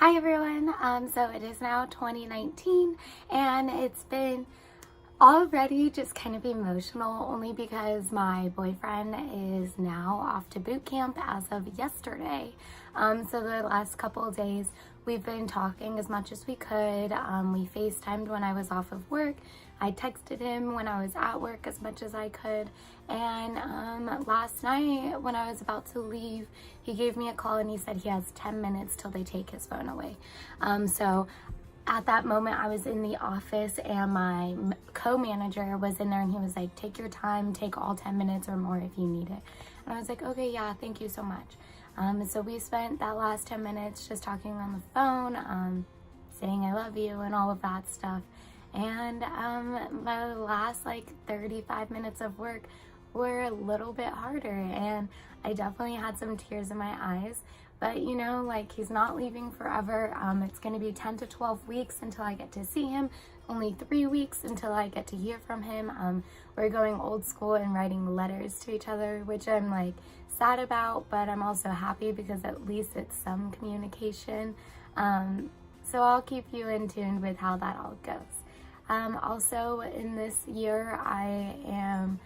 Hi everyone, so it is now 2019 and it's been already just kind of emotional only because my boyfriend is now off to boot camp as of yesterday. So the last couple of days we've been talking as much as we could. We FaceTimed when I was off of work. I texted him when I was at work as much as I could. And last night when I was about to leave, he gave me a call and he said he has 10 minutes till they take his phone away. So at that moment I was in the office and my co-manager was in there and he was like, take your time, take all 10 minutes or more if you need it. And I was like, okay, yeah, thank you so much. So we spent that last 10 minutes just talking on the phone, saying I love you and all of that stuff. And my last 35 minutes of work were a little bit harder and I definitely had some tears in my eyes. But you know, he's not leaving forever. It's going to be 10 to 12 weeks until I get to see him. Only 3 weeks until I get to hear from him. We're going old school and writing letters to each other, which I'm sad about, but I'm also happy because at least it's some communication. So I'll keep you in tune with how that all goes. Also in this year, I am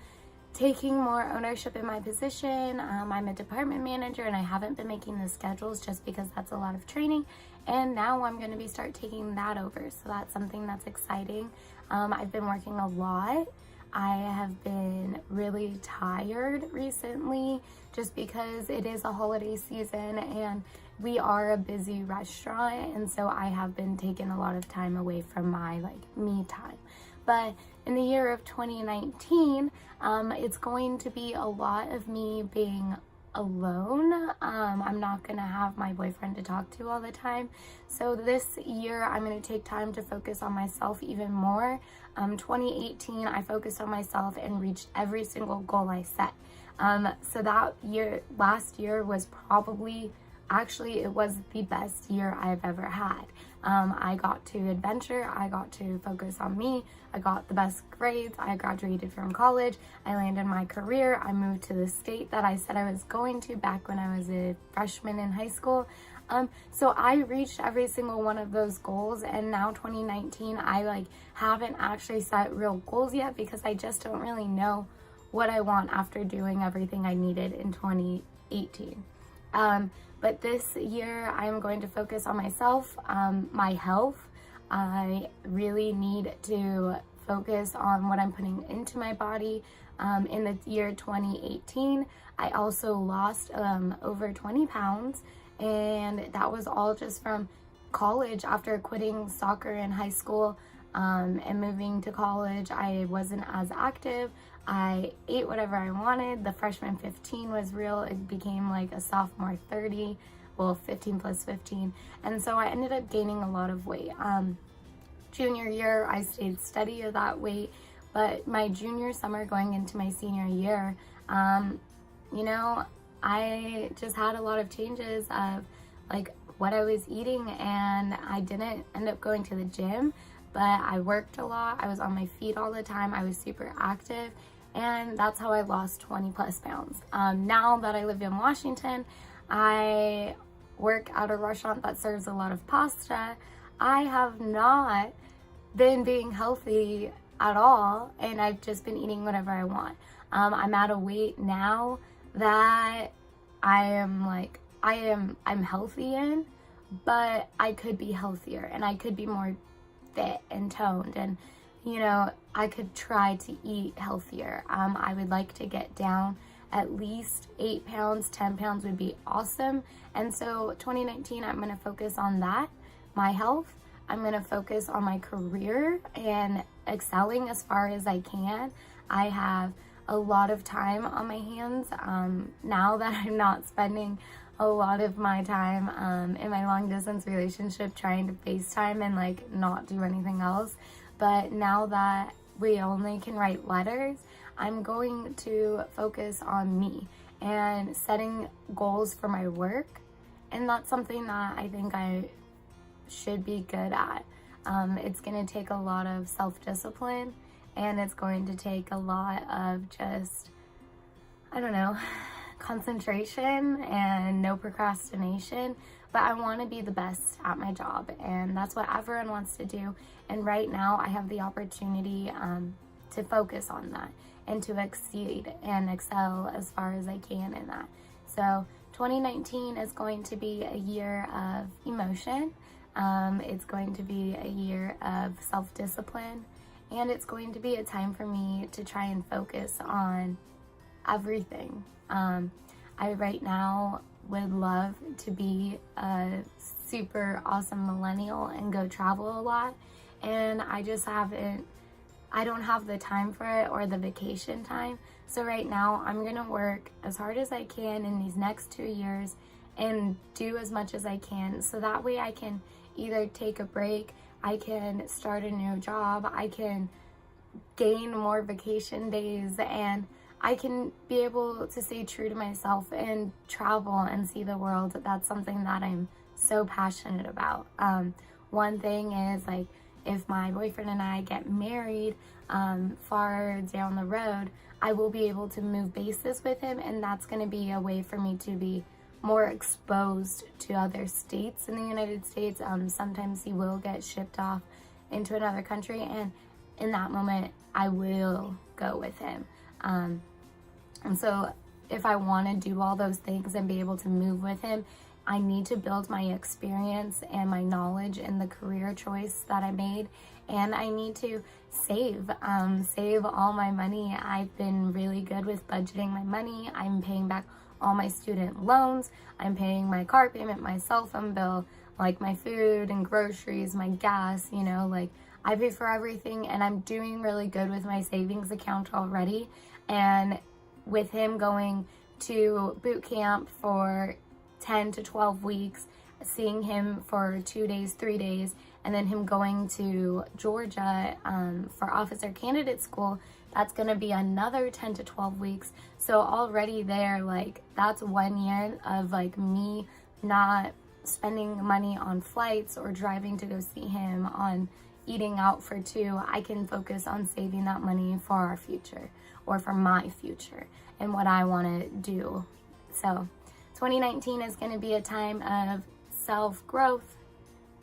taking more ownership in my position. I'm a department manager and I haven't been making the schedules just because that's a lot of training. And now I'm going to start taking that over. So that's something that's exciting. I've been working a lot. I have been really tired recently just because it is a holiday season and we are a busy restaurant, and so I have been taking a lot of time away from my me time. But in the year of 2019, it's going to be a lot of me being alone. I'm not gonna have my boyfriend to talk to all the time. So this year I'm gonna take time to focus on myself even more. 2018 I focused on myself and reached every single goal I set. So that year, last year was it was the best year I've ever had. I got to adventure, I got to focus on me, I got the best grades, I graduated from college, I landed my career, I moved to the state that I said I was going to back when I was a freshman in high school. So I reached every single one of those goals, and now 2019, I haven't actually set real goals yet because I just don't really know what I want after doing everything I needed in 2018. But this year I'm going to focus on myself, my health. I really need to focus on what I'm putting into my body. In the year 2018, I also lost over 20 pounds, and that was all just from college. After quitting soccer in high school and moving to college, I wasn't as active. I ate whatever I wanted. The freshman 15 was real. It became a sophomore 30, well, 15 plus 15. And so I ended up gaining a lot of weight. Junior year, I stayed steady at that weight, but my junior summer going into my senior year, you know, I just had a lot of changes of what I was eating, and I didn't end up going to the gym, but I worked a lot. I was on my feet all the time. I was super active, and that's how I lost 20 plus pounds. Now that I live in Washington, I work at a restaurant that serves a lot of pasta. I have not been being healthy at all, and I've just been eating whatever I want. I'm at a weight now that I'm healthy in, but I could be healthier and I could be more fit and toned, and you know, I could try to eat healthier. I would like to get down at least 8 pounds, 10 pounds would be awesome. And so 2019, I'm gonna focus on that, my health. I'm gonna focus on my career and excelling as far as I can. I have a lot of time on my hands now that I'm not spending a lot of my time in my long distance relationship trying to FaceTime and not do anything else. But now that we only can write letters, I'm going to focus on me and setting goals for my work. And that's something that I think I should be good at. It's going to take a lot of self-discipline, and it's going to take a lot of just, I don't know, concentration and no procrastination. but I want to be the best at my job, and that's what everyone wants to do. And right now I have the opportunity to focus on that and to exceed and excel as far as I can in that. So 2019 is going to be a year of emotion. It's going to be a year of self-discipline, and it's going to be a time for me to try and focus on everything. I right now would love to be a super awesome millennial and go travel a lot, and I don't have the time for it or the vacation time. So right now I'm gonna work as hard as I can in these next 2 years and do as much as I can, so that way I can either take a break, I can start a new job, I can gain more vacation days, and I can be able to stay true to myself and travel and see the world. That's something that I'm so passionate about. One thing is, like, if my boyfriend and I get married far down the road, I will be able to move bases with him, and that's going to be a way for me to be more exposed to other states in the United States. Sometimes he will get shipped off into another country, and in that moment I will go with him. And so if I want to do all those things and be able to move with him, I need to build my experience and my knowledge in the career choice that I made, and I need to save all my money. I've been really good with budgeting my money. I'm paying back all my student loans. I'm paying my car payment, my cell phone bill, like my food and groceries, my gas, you know, like I pay for everything, and I'm doing really good with my savings account already. And with him going to boot camp for 10 to 12 weeks, seeing him for 2 days, 3 days, and then him going to Georgia for officer candidate school, that's going to be another 10 to 12 weeks. So already there, like, that's 1 year of like me not spending money on flights or driving to go see him, on eating out for 2. I can focus on saving that money for our future, or for my future and what I want to do. So 2019 is going to be a time of self-growth,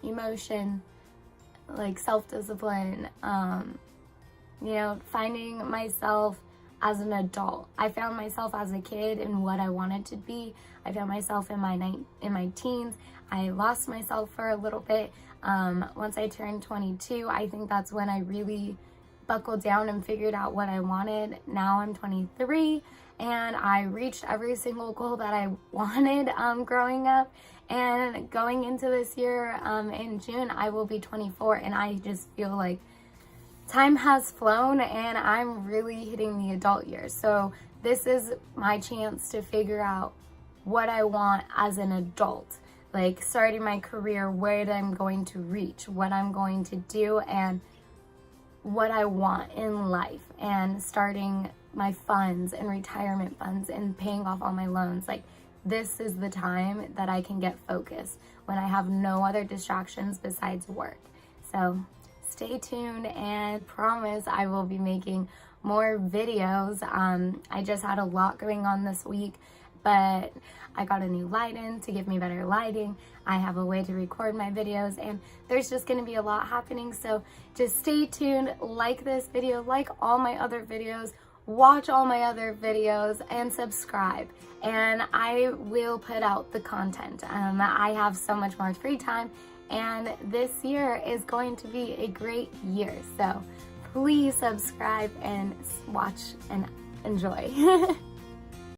emotion, like self-discipline, you know, finding myself as an adult. I found myself as a kid in what I wanted to be. I found myself in my teens. I lost myself for a little bit. Once I turned 22, I think that's when I really buckled down and figured out what I wanted. Now I'm 23, and I reached every single goal that I wanted growing up. And going into this year, in June, I will be 24, and I just feel like time has flown, and I'm really hitting the adult years. So this is my chance to figure out what I want as an adult, like starting my career, where I'm going to reach, what I'm going to do, and what I want in life, and starting my funds and retirement funds and paying off all my loans. Like, this is the time that I can get focused when I have no other distractions besides work. So stay tuned, and promise I will be making more videos. I just had a lot going on this week, but I got a new light in to give me better lighting. I have a way to record my videos, and there's just going to be a lot happening. So just stay tuned, like this video, like all my other videos, watch all my other videos, and subscribe, and I will put out the content. I have so much more free time, and this year is going to be a great year. So please subscribe and watch and enjoy.